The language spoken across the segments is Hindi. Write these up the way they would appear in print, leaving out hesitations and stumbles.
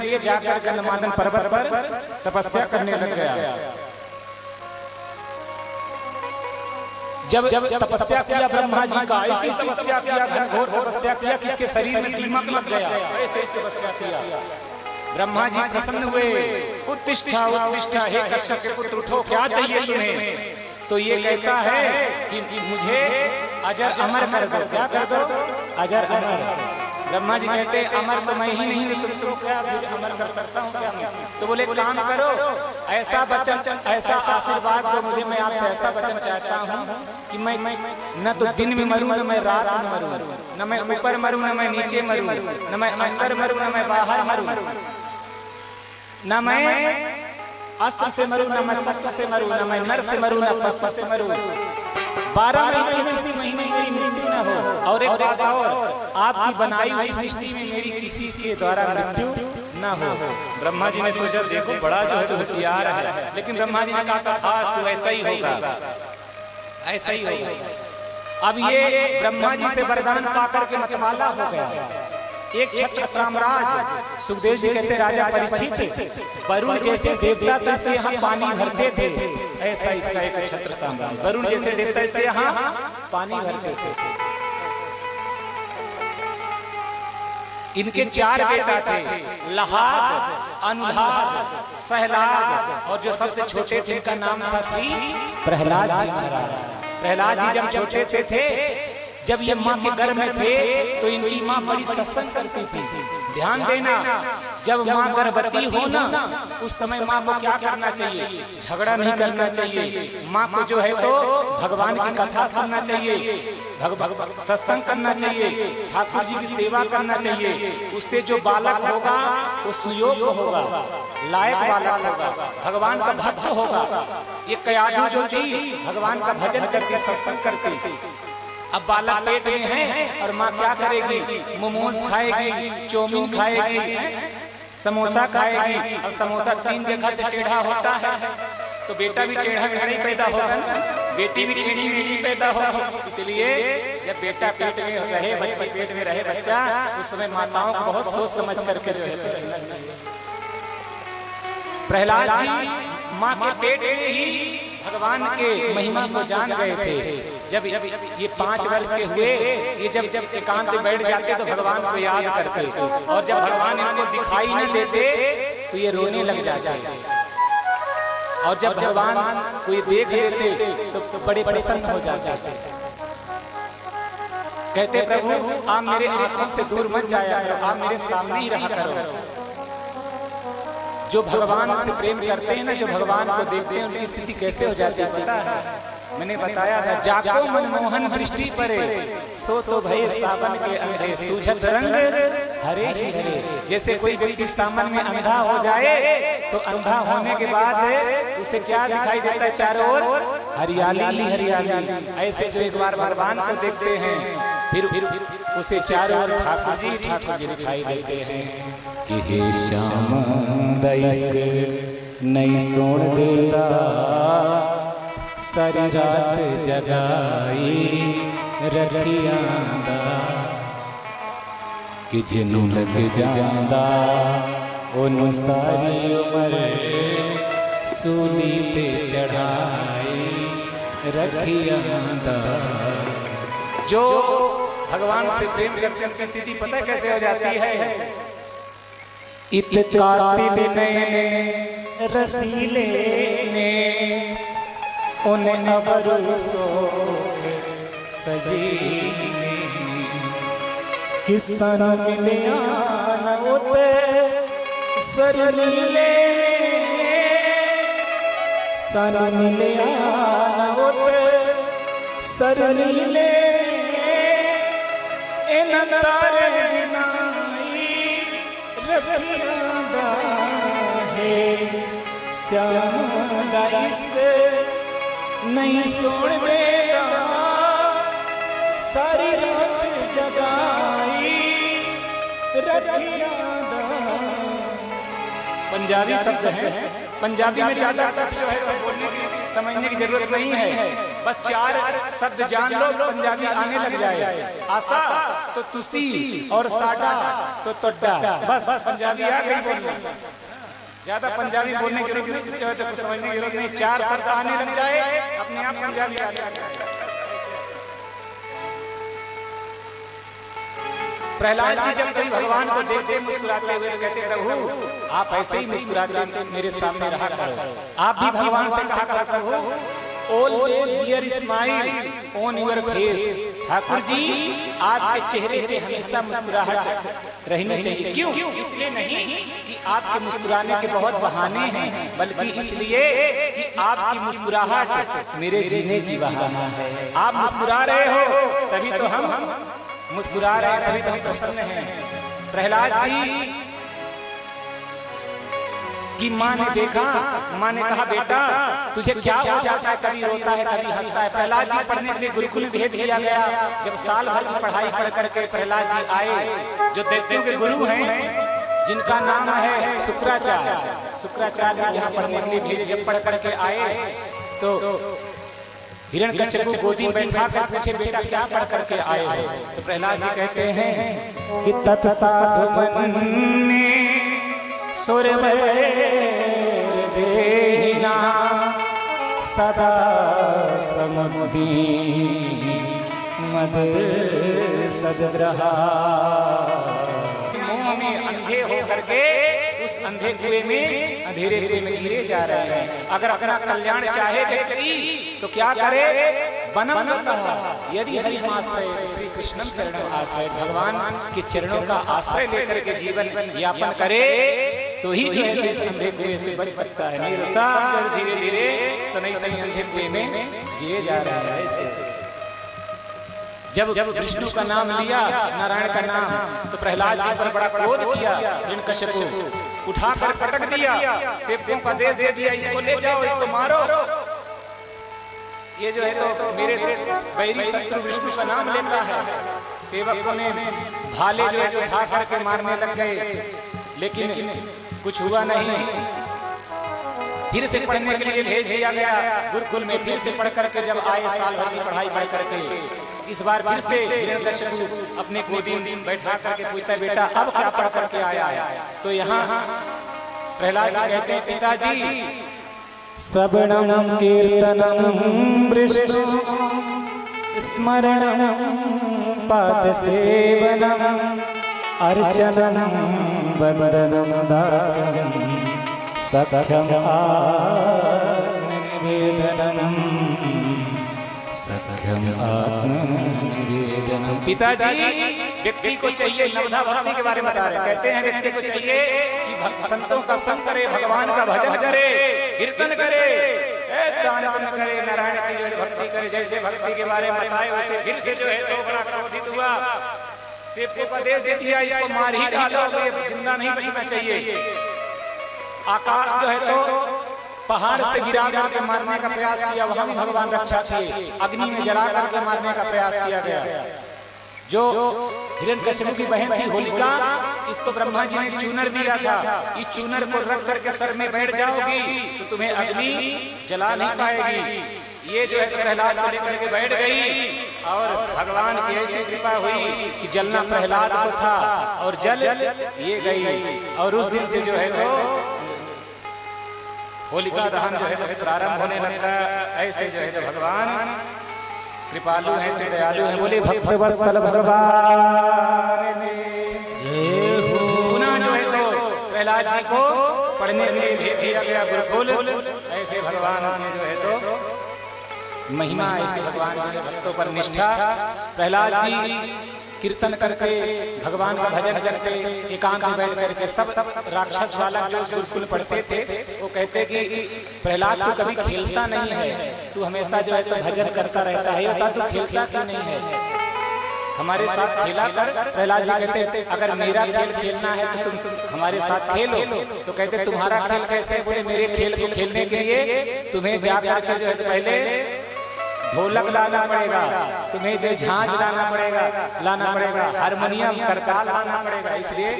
लिए जाकर गंधमादन पर्वत पर तपस्या करने लग गया। जब तपस्या किया ब्रह्मा जी का, ऐसी तपस्या किया, घनघोर तपस्या किया कि इसके शरीर में दीमक लग गया। ऐसे तपस्या किया। ब्रह्मा जी प्रसन्न हुए। उत्तिष्ठा उत्तिष्ठा, हे कश्यप के पुत्र उठो, क्या चाहिए तुम्हें? तो ये कहता है कि मुझे अजर अमर कर दो। क्या कर दो? अजर अमर। ब्रह्मा जी कहते अमर तो मैं ही नहीं, तुम क्या फिर अमर कर सकता हूँ क्या? तो बोले काम करो, ऐसा वचन, ऐसा आशीर्वाद दो मुझे, मैं आपसे ऐसा वचन चाहता हूँ कि मैं न तो दिन में मरूं, न मैं रात में मरूं, न मैं ऊपर मरूं, न मैं नीचे मरूं, न मैं अंदर मरूं, न मैं बाहर मरूं, न मैं अस्त्र से मरूं, न मैं शस्त्र से मरूं, न मैं नर से मरूं, न पशु से मरूं। 12 महीने किसी महीने मेरी मृत्यु न हो। और एक बात और, आपकी बनाई हुई सृष्टि में मेरी किसी के द्वारा मृत्यु न हो। ब्रह्मा जी ने सोचा देखो बड़ा जो है होशियार है, लेकिन ब्रह्मा जी ने कहा खास तो ऐसा ही होगा, ऐसा ही होगा। अब ये ब्रह्मा जी से वरदान पाकर के मतवाला हो गया। एक छत्र साम्राज्य, सुखदेव जी कहते राजा परीक्षित, वरुण जैसे देवता तो इसके यहाँ पानी भरते थे, ऐसा इसका एक छत्र साम्राज्य, वरुण जैसे देवता इसके यहाँ पानी भरते थे। इनके 4 बेटा थे, लहाद, अनुलाद, सहलाद, और जो सबसे छोटे थे इनका नाम था श्री प्रहलाद जी महाराज। प्रहलाद जी जब छोटे से थे, जब ये माँ के गर्भ में थे तो इनकी माँ बड़ी सत्संग करती थी। ध्यान देना, जब माँ गर्भवती हो ना, उस समय माँ को क्या करना चाहिए? झगड़ा नहीं करना चाहिए। माँ को जो है तो भगवान की कथा सुनना चाहिए, सत्संग करना चाहिए, ठाकुर जी की सेवा करना चाहिए। उससे जो बालक होगा वो सुयोग्य होगा, लायक बालक होगा, भगवान का भक्त होगा। ये कयाधु जो थी भगवान का भजन करके सत्संग करती। अब बालक पेट में है और माँ क्या करेगी? मोमोज खाएगी, चौमिन खाएगी, समोसा खाएगी। अब समोसा 3 जगह से टेढ़ा होता है, तो बेटा भी टेढ़ा मेढ़ा पैदा होगा, बेटी भी टेढ़ी मेढ़ी पैदा होगा। इसलिए जब बेटा पेट में रहे, बच्चे पेट में रहे बच्चा, उस समय माताओं को बहुत सोच समझ करके रहना चाहिए। प्रहलाद जी माँ के पेट में ही भगवान के महिमा को जान गए थे। जब ये 5 वर्ष के हुए, ये जब एकांत में बैठ जाते तो भगवान को याद करते, और जब भगवान इनको दिखाई न देते तो ये रोने लग जाते, और जब भगवान को ये देख लेते तो बड़े प्रसन्न हो जाते। कहते प्रभु आप मेरे आंखों से दूर मत जाया करो, आप मेरे सामने ही रहा करो। जो भगवान से प्रेम करते हैं ना, जो भगवान को देखते हैं, उनकी स्थिति कैसे हो जाती है पता है? मैंने बताया था, जाको मनमोहन दृष्टि परे, सो तो भय सावन के अंधे, सूझत रंग हरे हरे। जैसे कोई व्यक्ति सावन में अंधा हो जाए तो अंधा होने के बाद उसे क्या दिखाई देता है? चारों ओर हरियाली हरियाली। ऐसे जो एक बार भगवान को देखते हैं फिर उसे चारों ओर ठाकुर जी दिखाई देते हैं कि हे श्याम दइस्क नहीं सोण देता, सारी रात जगाई रखियांदा, कि जिन्नू लग जांदा ओनू सारी उम्र सूली ते चढ़ाई रखियांदा। जो भगवान से प्रेम करते हैं उनकी स्थिति पता है कैसे हो जाती है? इत्कातिब नैने रसीले ने उन्हें अबरू सोख सजीने, किसन मिले आना उते सरनीले, सन मिले आना उते सरनीले, इन तारे दिनाई रखियांदा है, श्याम दा इश्क नहीं सोण देता, सारी रात जगाई रखियांदा। पंजाबी शब्द है पंजाबी में ज्यादा कुछ जो है तो बोलने की समझने की जरूरत नहीं है, बस 4 शब्द जान लो पंजाबी आने लग जाए। आशा तो तुसी और साडा तो तोड्डा, बस पंजाबी आ गई बोलना। ज्यादा पंजाबी बोलने की जरूरत नहीं, जो है तो समझने की जरूरत नहीं, 4 शब्द आने लग जाए अपने आप पंजाबी आ जाए। प्रहलाद जी जब कभी भगवान को देखते मुस्कुराते हुए कहते प्रभु आप ऐसे ही मुस्कुराते मेरे सामने रहा करो। आप भी भगवान से कहा करो प्रभु always bear smile on your face. Thakur ji आपके चेहरे पे हमेशा मुस्कुराहट रहनी चाहिए। क्यों? इसलिए नहीं कि आपके मुस्कुराने के बहुत बहाने हैं, बल्कि इसलिए कि आपकी मुस्कुराहट मेरे जीने की बहाना है। आप मुस्कुरा रहे हो तभी तो हम मुस्कुरा रहे हैं, तभी तो हम प्रसन्न हैं। प्रहलाद जी की माँ ने देखा, माँ ने कहा बेटा तुझे क्या हो जाता है, कभी रोता है कभी हंसता है। प्रहलाद जी पढ़ने के लिए गुरुकुल भेज दिया गया। जब साल भर की पढ़ाई पढ़ करके प्रहलाद जी आए, जो दैत्यों के गुरु हैं जिनका नाम है शुक्राचार्य, शुक्राचार्य यहाँ पढ़ने के लिए भेजे। जब पढ़ करके आए तो हिरण्यकश्यप को गोदी में बैठा कर पूछे बेटा क्या पढ़ करके आए हो? तो प्रहलाद जी कहते हैं कि तत्साधु मन ने सुरवर देना सदा समुदी मद सदरहा। मुंह में अंधे हो करके उस अंधे कुएं में अंधेरे कुएं में गिरे जा रहे हैं। अगर अपना कल्याण चाहे व्यक्ति तो क्या करे? बनम यदि हरिमाश्रय श्री कृष्णम चरणम आश्रय, भगवान के चरणों का आश्रय लेकर के जीवन यापन करे तो ही जो है इस अंधे कुएं से बच सकता है। नहीं तो सब धीरे धीरे सनई सनई अंधे कुएं में गिरे जा रहा है। जब विष्णु का नाम लिया, नारायण का नाम, तो प्रहलाद जी पर बड़ा क्रोध किया। हिरण्यकश्यप को उठाकर पटक दिया, सेवकों का दे दिया, इसको ले जाओ, इसको मारो। ये जो है तो मेरे बैरी शत्रु विष्णु का नाम लेता है। सेवकों ने भाले जो है उठा करके मारने लग गए, लेकिन कुछ हुआ नहीं। फिर से पढ़ने के लिए भेज दिया गया गुरुकुल में। फिर से पढ़ करके जब आए, साल भर की पढ़ाई पढ़ करके इस बार फिर से हिरण्यकश्यप अपने गोदी में बैठा करके पूछता है बेटा अब क्या पढ़ करके आया है? तो यहाँ प्रहलाद जी कहते हैं पिताजी श्रवणं कीर्तनं विष्णु स्मरणं पाद सेवनम् अर्चनं वन्दनं दासं सख्यं आत्मनिवेदनं सख्यम आत्मनिवेदनम्। पिताजी व्यक्ति को चाहिए, नवधा भक्ति के बारे में बता रहे, कहते हैं व्यक्ति को चाहिए कि संतों का संग करे, भगवान का भजन करे, कीर्तन करे, दान पुण्य करे, नारायण की जो भक्ति करे। जैसे भक्ति के बारे में बताए वैसे फिर से जो है तो बड़ा क्रोधित हुआ, सेवकों को आदेश दे दिया इसको मार ही डालो, ये जिंदा नहीं बचना चाहिए। आकाश जो है तो पहाड़ से गिरा करके मारने का प्रयास किया, वहां भी भगवान रक्षा किए। अग्नि में जला करके मारने का प्रयास किया गया। जो हिरण्यकश्यप की बहन थी होलिका, इसको ब्रह्मा जी ने चूनर दिया था। इस चूनर को रख करके सर में बैठ जाओगी तो तुम्हें अग्नि जला नहीं पाएगी। ये जो है प्रहलाद को लेकर के बैठ गई और भगवान की ऐसी कृपा हुई कि जलना प्रहलाद को था और जल ये गई। और उस दिन से जो है तो होलिका दहन जो है तो प्रारंभ होने लगा। ऐसे जो है तो भगवान कृपालु है, से दयालु है। बोले भक्त वत्सल भगवान पुनः जो है तो प्रहलाद जी को पढ़ने के लिए भेज दिया गया गुरुकुल। ऐसे भगवान ने जो है तो महिमा, ऐसे भगवान के भक्तों पर निष्ठा। प्रहलाद जी कीर्तन करके भगवान का भजन करते, एकांत में बैठ करके सब राक्षस वाला जो गुरुकुल पढ़ते थे वो कहते कि प्रहलाद तू कभी खेलता नहीं है, तू हमेशा जो है तो भजन करता रहता है, बता तू खेलता क्यों नहीं है, हमारे साथ खेला कर। प्रहलाद जी कहते अगर मेरा खेल खेलना है तो तुम हमारे साथ खेलो। तो कहते तुम्हारा खेल कैसे? बोले मेरे खेल को खेलने के लिए तुम्हें जाकर के जो है पहले ढोलक लाना पड़ेगा, तुम्हें जो झांझ लाना पड़ेगा, हारमोनियम करताल लाना पड़ेगा। इसलिए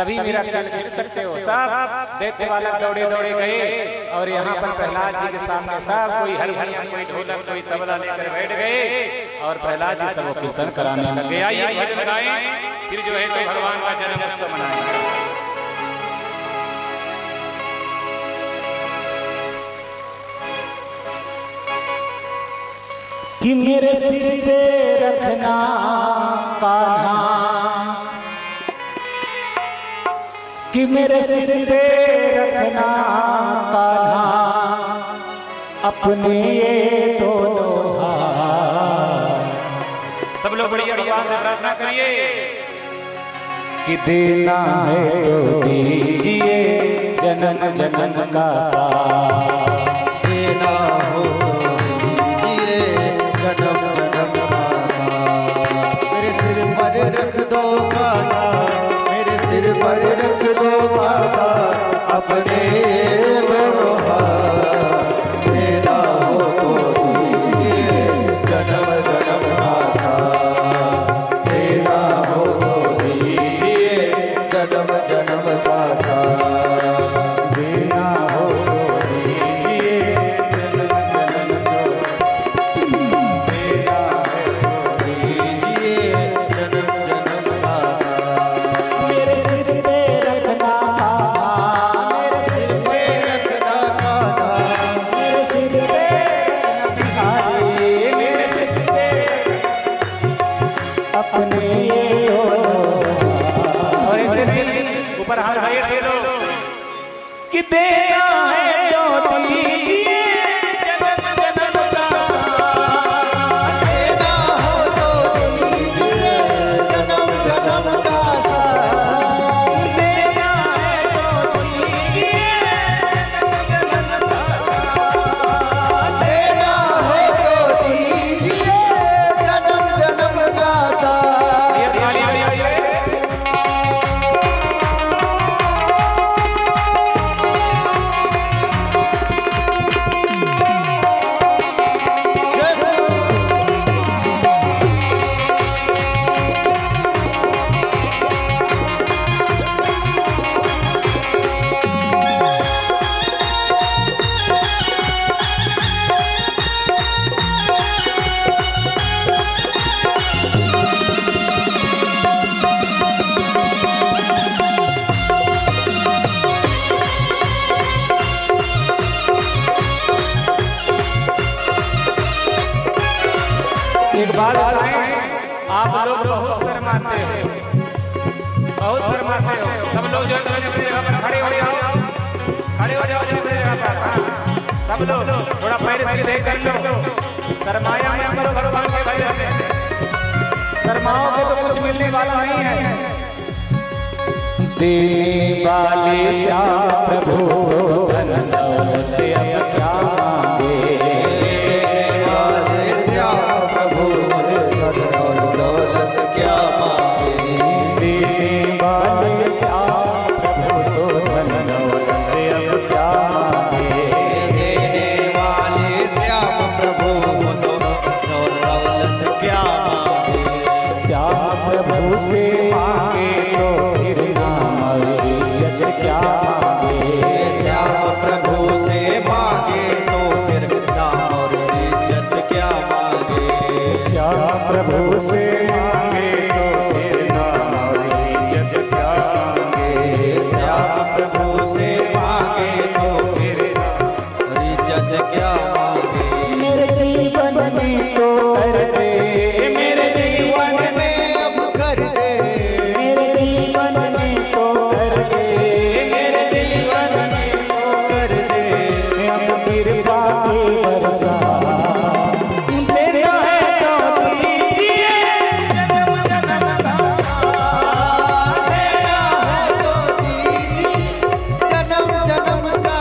तभी मेरा खेल खेल सकते हो। सब दैत्य वाला दौड़े दौड़े गए और यहाँ पर प्रहलाद जी के सामने सब कोई हरमोनियम, कोई ढोलक, कोई तबला लेकर बैठ गए और प्रहलाद जी सब कीर्तन कराने लग गए। आइए भजन गाएं, फिर जो है तो भगवान का जन्म उत्सव मनाएंगे। कि मेरे सिर पे रखना कान्हा, कि मेरे सिर पे रखना कान्हा अपने ये दोनों हाथ। सब लोग बड़ी आवाज से प्रार्थना करिए कि देना है तो दीजिए जन्म जन्म का साथ, देना हो जन्म जन्म का साथ। मेरे सिर पर रख दो कान्हा, मेरे सिर पर रख दो कान्हा अपने दोनों हाथ। देना हो तो दीजिए जन्म जन्म का साथ, देना हो तो दीजिए जन्म जन्म का साथ, देना हो तो दीजिए जन्म जन्म का साथ। मेरे सिर पे रखना मेरे सिर पे रखना कान्हा, मेरे सिर पे बिहारी, मेरे सिर पे अपने और ऐसे ऊपर हाथ भाई से लो कि देना है तो दीजिए जन्म जन्म का साथ, देना हो तो दीजिए जन्म जन्म का साथ, देना है तो दीजिए जन्म जन्म का साथ, देना हो तो दीजिए जन्म जन्म का साथ। ये ताली बजाइए। एक बात बताएं, आप लोग बहुत शर्माते हो, बहुत शर्माते हो। सब लोग जो है अपनी जगह पर खड़े हो जाओ, खड़े हो जाओ अपनी जगह पर। हाँ, सब लोग थोड़ा पैर सीधे कर लो, शर्माया मत करो भगवान के भजन में। शर्माओगे तो कुछ मिलने वाला नहीं है। देने वाले श्याम प्रभु धन दौलत अब क्या मांगे, दौलत क्या मांगे। देने वाले श्याम प्रभु तो धन दौलत अब क्या मांगे, देने वाले श्याम प्रभु तो दौलत क्या मांगे। श्याम प्रभु से मांगे तो फिर नाम और इज्जत क्या मांगे, श्याम प्रभु से मांगे तो फिर नाम और इज्जत क्या मांगे। श्याम प्रभु से मांगे तो फिर नाम और इज्जत क्या मांगे, श्याम प्रभु से मांगे तो फिर इज्जत क्या मांगे। मेरे जीवन में तो कर दे, मेरे जीवन में अब कर दे, मेरे जीवन में तो कर दे, मेरे जीवन में तो कर दे। अब कृपा की बरसा देना है तो दीजिए जन्म जन्म का साथ, देना है तो जन्म जन्म का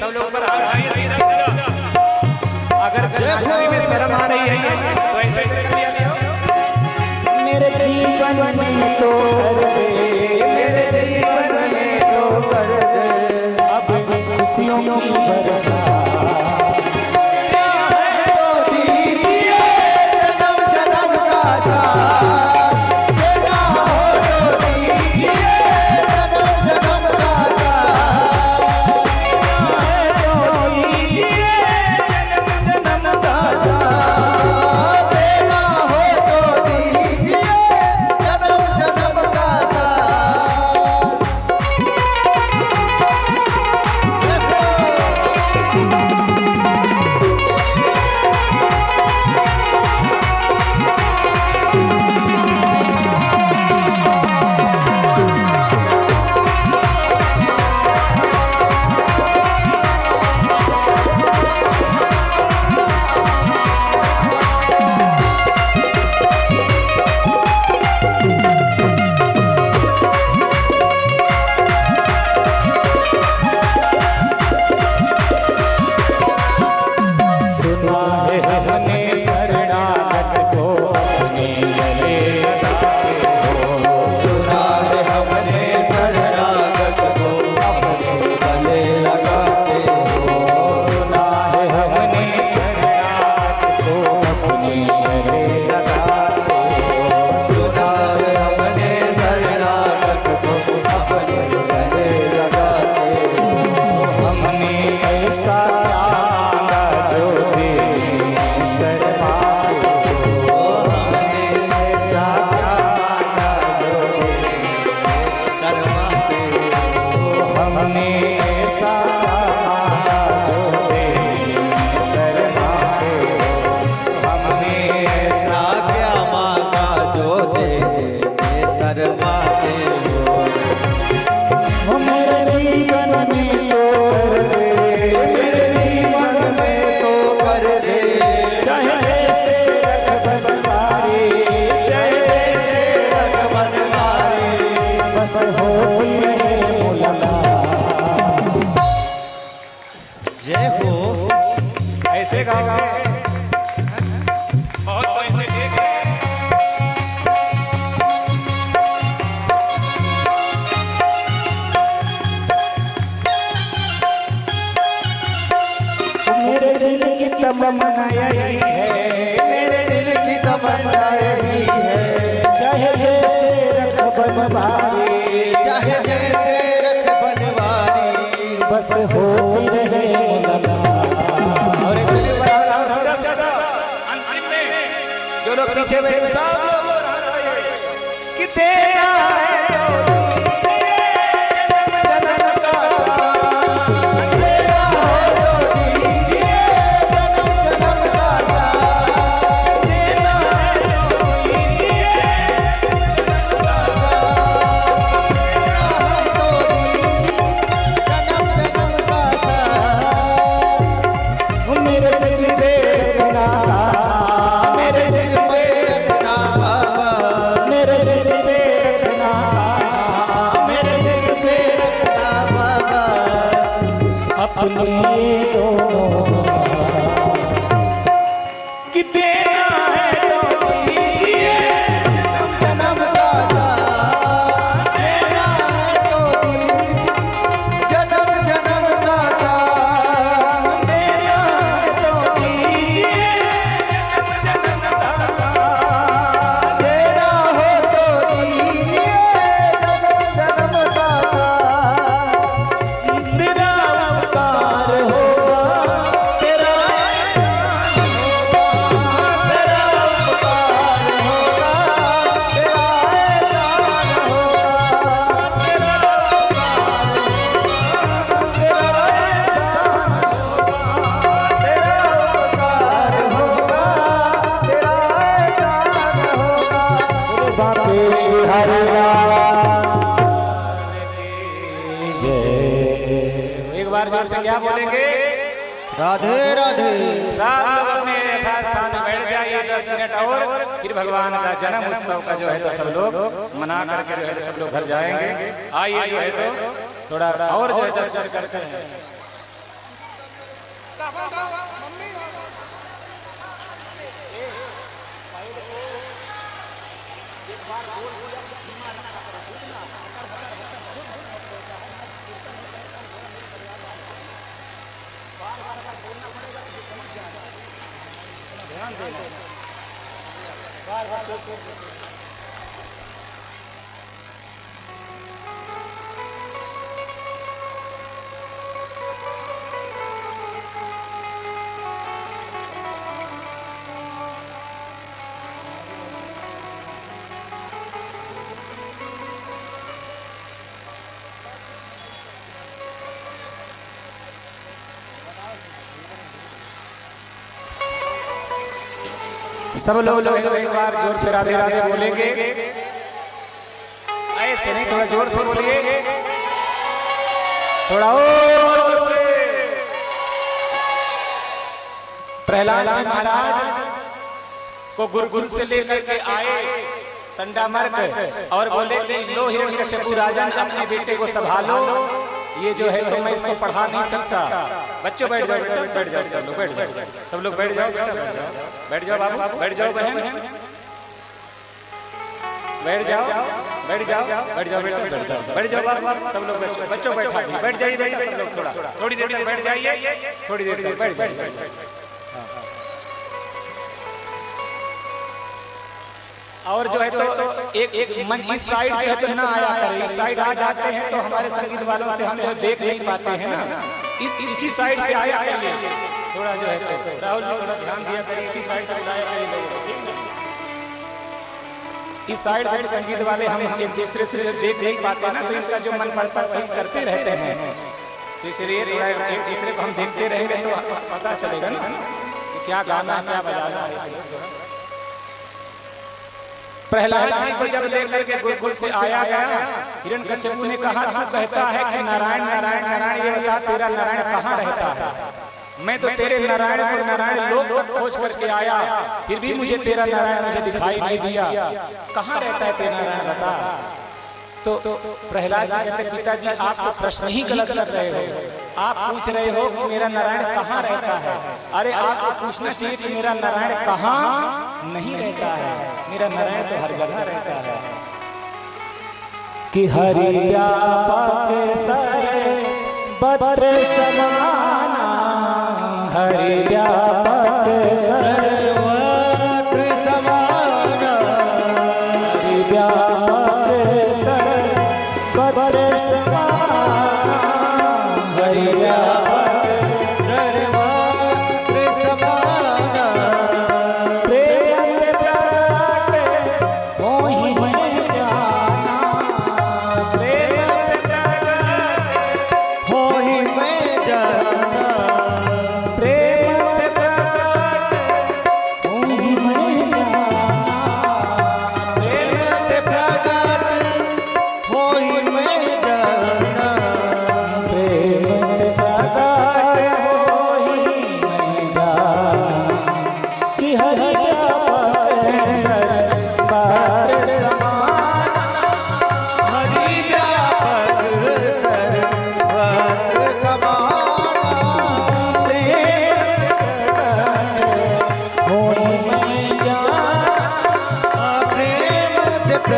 सब लोग पर हाथ उठाइए सीधा सीधा। अगर जनाधारी में शर्म आ रही है तो ऐसे ऐसे कर लिया करो। मेरे जीवन में तो कर दे, मेरे जीवन में तो कर दे अब खुशियों की बरसात। जय हो ऐसे गाओ बहुत पैसे देख रहे हैं। मेरे दिल की तमन्ना यही है, मेरे दिल की तमन्ना यही है, चाहे जैसे रख बनवारी, चाहे जैसे रख बनवारी बस होती रहे मुलाकात। और ऐसे भी बड़ा अंतिम में जो लोग पीछे बैठे सब लोग कि तेरा है से क्या बोलेंगे? राधे राधे। सब लोग अपने यथास्थान में बैठ जाइए 10 मिनट और फिर भगवान का जन्म उत्सव का जो है तो सब लोग मना करके जो है सब लोग घर जाएंगे। आइए जो है तो थोड़ा और जो है 10 करते हैं। सब लोग एक बार जोर से राधे राधे बोलेंगे। ऐसे नहीं, थोड़ा जोर से बोलिए, थोड़ा और से। प्रहलाद जी महाराज को गुरुकुल से लेकर के आए संडा मर्क और बोले कि लो हिरण्यकशिपु राजन, अपने बेटे को संभालो, ये जो है तो मैं इसको पढ़ा नहीं सकता। बच्चों बैठ जाओ, बैठ जाओ, सब लोग बैठ जाओ, सब लोग बैठ जाओ, बैठ जाओ बाबू, बैठ जाओ बहन, बैठ जाओ, बैठ जाओ, बैठ जाओ, बैठ जाओ, बैठ जाओ बाबू, सब लोग बच्चों बैठा दिए, बैठ जाइए, बैठ सब लोग थोड़ी देर तक बैठ जाइए, थोड़ी देर तक बैठ जाइए। और जो है तो एक मन इस साइड जो है तो ना आया करे, इस साइड आ जाते हैं तो हमारे संगीत वालों से हम जो देख नहीं पाते हैं ना, इसी साइड से आया करिए, थोड़ा जो है तो राहुल जी थोड़ा ध्यान दिया करिए, इसी साइड से आया करिए। इस साइड से संगीत वाले हम एक दूसरे से देख नहीं पाते ना, तो इनका जो मन पड़ता है वही करते रहते हैं, तो इसलिए थोड़ा एक दूसरे को हम देखते रहेंगे तो पता चलेगा ना कि क्या गाना क्या बजाना है। प्रहलाद जी को जब लेकर के गुरुकुल से आया गया, हिरण्यकशिपु ने कहा, तू कहता है कि नारायण नारायण नारायण, ये बता तेरा नारायण कहाँ रहता है? मैं तो तेरे नारायण को नारायण लोक खोज करके आया, फिर भी मुझे तेरा नारायण मुझे दिखाई नहीं दिया, कहाँ रहता है तेरा नारायण बता। तो प्रहलाद जी कहते, पिताजी आप तो प्रश्न ही गलत कर रहे हो, आप पूछ रहे हो कि मेरा नारायण कहाँ रहता है। अरे आपको पूछना चाहिए कि मेरा नारायण कहाँ नहीं रहता है, मेरा नारायण तो हर जगह रहता है। कि हरिया पाके सरे बद्र समाना, हरिया पाके सरे बद्र समाना, हरिया पाके सरे बद्र समाना, हरिया पाके बद्र समाना, प्रेम प्रगटे मोहि मैं जाना, प्रेम प्रगटे होहि मैं जाना, प्रेम प्रगटे मोहि मैं जाना, प्रेम प्रगट होहि मैं जाना, प्रेम प्रगटे मोहि मैं जाना, कि हरिया पाके सरे बद्र समाना, हरि व्यापक सर्वत्र समाना, मोहि मैं जाना, प्रेम प्रगट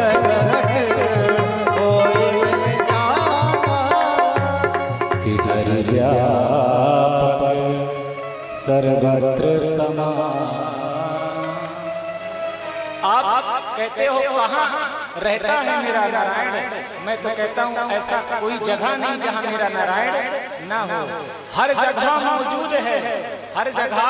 होहि मैं जाना, कि हरि व्यापक सर्वत्र समा। आप कहते हो कहाँ रहता है मेरा नारायण, मैं तो कहता हूँ ऐसा कोई जगह नहीं जहाँ मेरा नारायण ना हो, हर जगह मौजूद है, हर जगह